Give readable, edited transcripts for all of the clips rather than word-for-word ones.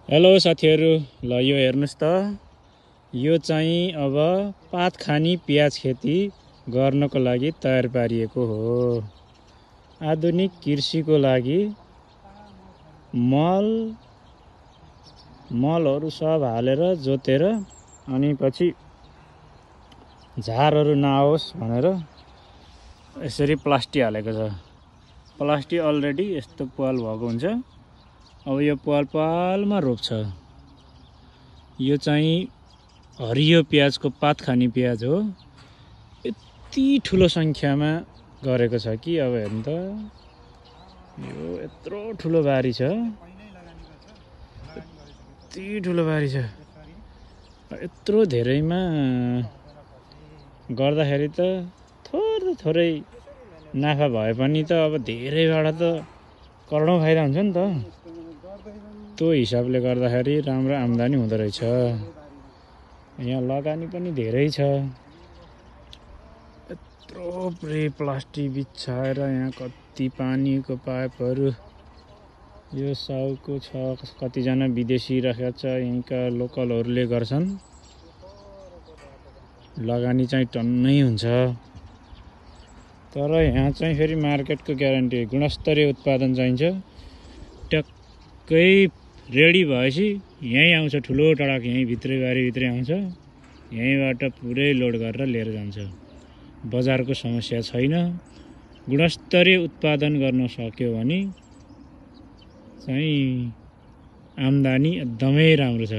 Hello साथीहरु, ल यो हेर्नुस् त, यो चाहिँ अब पात खानी प्याज खेती गर्नको लागि तयार पारिएको हो। आधुनिक कृषिको लागि मलहरु सब हालेर जोतेर अनि पछि झारहरु नआओस् भनेर यसरी प्लास्टिक हालेको छ। प्लास्टिक अलरेडी यस्तो पाल भएको हुन्छ। अब यो पालमा रोप्छ। यो चाहिँ हरियो प्याजको पात खानी प्याज हो। यति ठुलो संख्यामा गरेको छ कि अब हेर्नु त, यो यत्रो ठुलो बारी छ, यति ठुलो बारी छ। यत्रो धेरैमा गर्दाखेरि त थोरै नाफा भए पनि त अब धेरैबाट त करोडौं फाइदा हुन्छ नि त। त्यो हिसाबले गर्दाखेरि राम्रो आम्दानी हुँदो रहेछ। यहाँ लगानी पनि धेरै छ। यत्रो प्लास्टिक बिछाएर यहाँ कति पानीको पाइपहरू, यो साउको छ, कतिजना विदेशी राखेको छ, यहीँका लोकलहरूले गर्छन्। लगानी चाहिँ टन्नै हुन्छ। तर यहाँ चाहिँ फेरि मार्केटको ग्यारेन्टी, गुणस्तरीय उत्पादन चाहिन्छ। ट्याक्कै रेडी भएपछि यहीँ आउँछ, ठुलो टडक यहीँ भित्रै बारीभित्रै आउँछ, यहीँबाट पुरै लोड गरेर लिएर जान्छ। बजारको समस्या छैन। गुणस्तरीय उत्पादन गर्न सक्यो भने चाहिँ आम्दानी एकदमै राम्रो छ।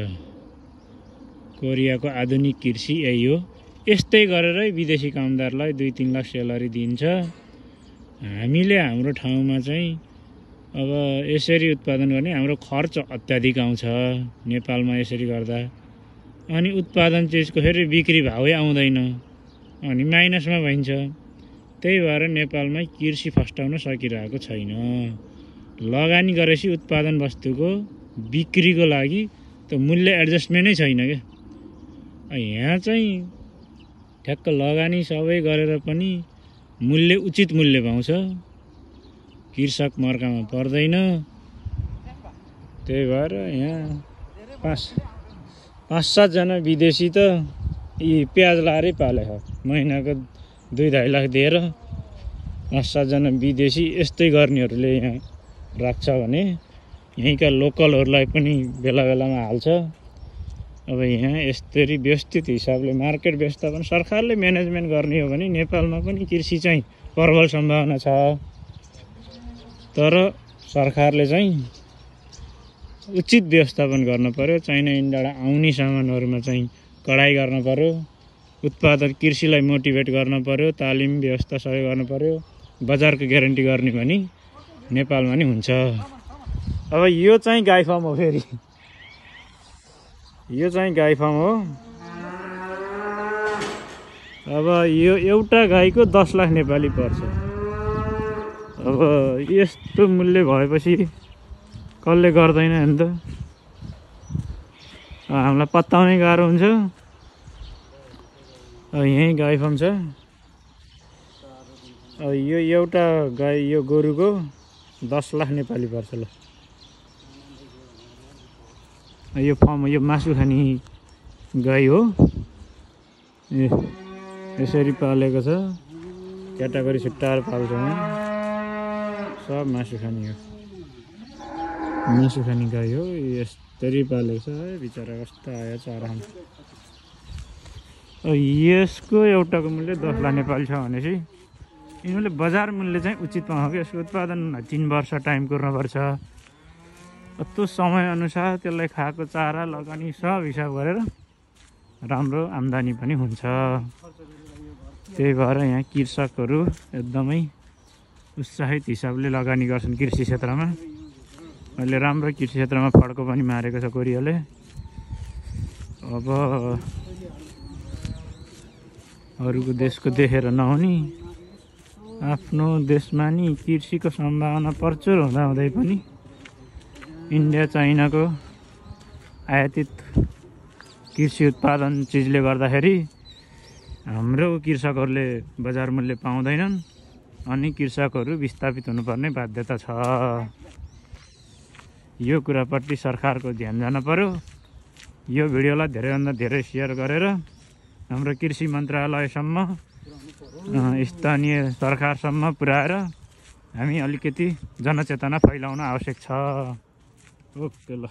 कोरियाको आधुनिक कृषि यही हो। यस्तै गरेरै विदेशी कामदारलाई 2-3 लाख स्यालेरी दिन्छ। हामीले हाम्रो ठाउँमा चाहिँ अब यसरी उत्पादन गर्ने, हाम्रो खर्च अत्याधिक आउँछ नेपालमा यसरी गर्दा। अनि उत्पादन चिजको फेरि बिक्री भावै आउँदैन, अनि माइनसमा भइन्छ। त्यही भएर नेपालमा कृषि फस्टाउन सकिरहेको छैन। लगानी गरेपछि उत्पादन वस्तुको बिक्रीको लागि त मूल्य एडजस्टमेन्टै छैन क्या। यहाँ चाहिँ ठ्याक्क लगानी सबै गरेर पनि उचित मूल्य पाउँछ। कृषक मर्कामा पर्दैन। त्यही भएर यहाँ 5-7 जना विदेशी त यी प्याज लाएरै पालेको। महिनाको 2-2.5 लाख दिएर 5-7 जना विदेशी यस्तै गर्नेहरूले यहाँ राख्छ भने यहीँका लोकलहरूलाई पनि बेला बेलामा हाल्छ। अब यहाँ यसरी व्यवस्थित हिसाबले मार्केट व्यवस्थापन सरकारले म्यानेजमेन्ट गर्ने हो भने नेपालमा पनि कृषि चाहिँ प्रबल सम्भावना छ। तर सरकारले चाहिँ उचित व्यवस्थापन गर्न पर्यो। चाइना इन्डियाबाट आउने सामानहरुमा चाहिँ कडाई गर्न पर्यो। उत्पादन कृषिलाई मोटिभेट गर्न पर्यो। तालिम व्यवस्था सबै गर्न पर्यो। बजारको ग्यारेन्टी गर्ने भने नेपालमा नि हुन्छ। अब यो चाहिँ गाई फार्म हो। फेरि यो चाहिँ गाई फार्म हो। अब यो एउटा गाईको 10 लाख नेपाली पर्छ। अब यस्तो मूल्य भएपछि कसले गर्दैन नि त। हामीलाई पत्ताउनै गाह्रो हुन्छ। यही गाई फार्म छ। यो एउटा गाई, यो गोरुको 10 लाख नेपाली पर्छ। ल यो फार्म, यो मासु खाने गाई हो। यसरी पालेको छ। क्याटेगोरी छुट्टाएर पाल्छौँ। सब मासु खाने हो। मासु खाने गाई हो। यसरी पालेको छ। बिचरा कस्तो आयो चारा। यसको एउटाको मूल्य 10 लाख नेपाली छ भनेपछि यिनीहरूले बजार मूल्य चाहिँ उचित पाउँछ कि। यसको उत्पादन 3 वर्ष टाइम कुर्नुपर्छ। त्यो समय अनुसार त्यसलाई खाएको चारा लगानी सब हिसाब गरेर राम्रो आम्दानी पनि हुन्छ। त्यही भएर यहाँ कृषकहरू एकदमै उत्साहित हिसाबले लगानी गर्छन् कृषि क्षेत्रमा। अहिले राम्रो कृषि क्षेत्रमा फड्को पनि मारेको छ कोरियाले। अब अरूको देशको देखेर नहुने, आफ्नो देशमा नि कृषिको सम्भावना प्रचुर हुँदाहुँदै पनि इन्डिया चाइनाको आयातित कृषि उत्पादन चिजले गर्दाखेरि हाम्रो कृषकहरूले बजार मूल्य पाउँदैनन्। अनि कृषकहरू विस्थापित हुनुपर्ने बाध्यता छ। यो कुरापट्टि सरकारको ध्यान जान पर्यो। यो भिडियोलाई धेरैभन्दा धेरै सेयर गरेर हाम्रो कृषि मन्त्रालयसम्म स्थानीय सरकारसम्म पुर्याएर हामी अलिकति जनचेतना फैलाउन आवश्यक छ। ओके ल।